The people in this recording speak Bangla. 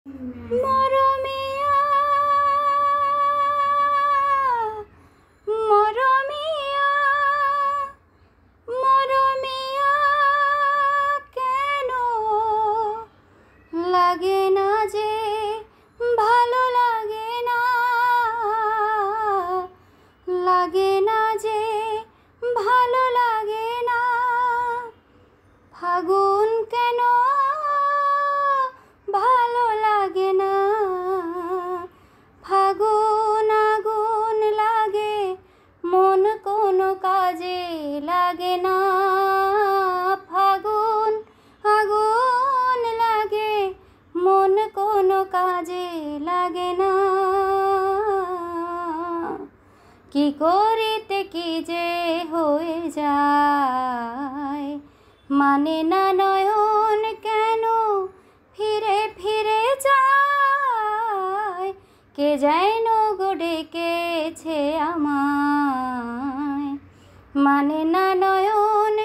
মরমিয়া মরমিয়া মরমিয়া কেন লাগে না যে ভালো লাগে না লাগে না যে ভালো লাগে না ফাগুন কেন ভালো লাগে না ফাগুন আগুন লাগে মন কোনো কাজে লাগে না ফাগুন আগুন লাগে মন কোনো কাজে লাগে না কি করিতে কি যে হয়ে যায় মানে না নয়ন কেন ফিরে ফিরে যায় কে যেন গো ডেকেছে আমায় মানে না নয়ন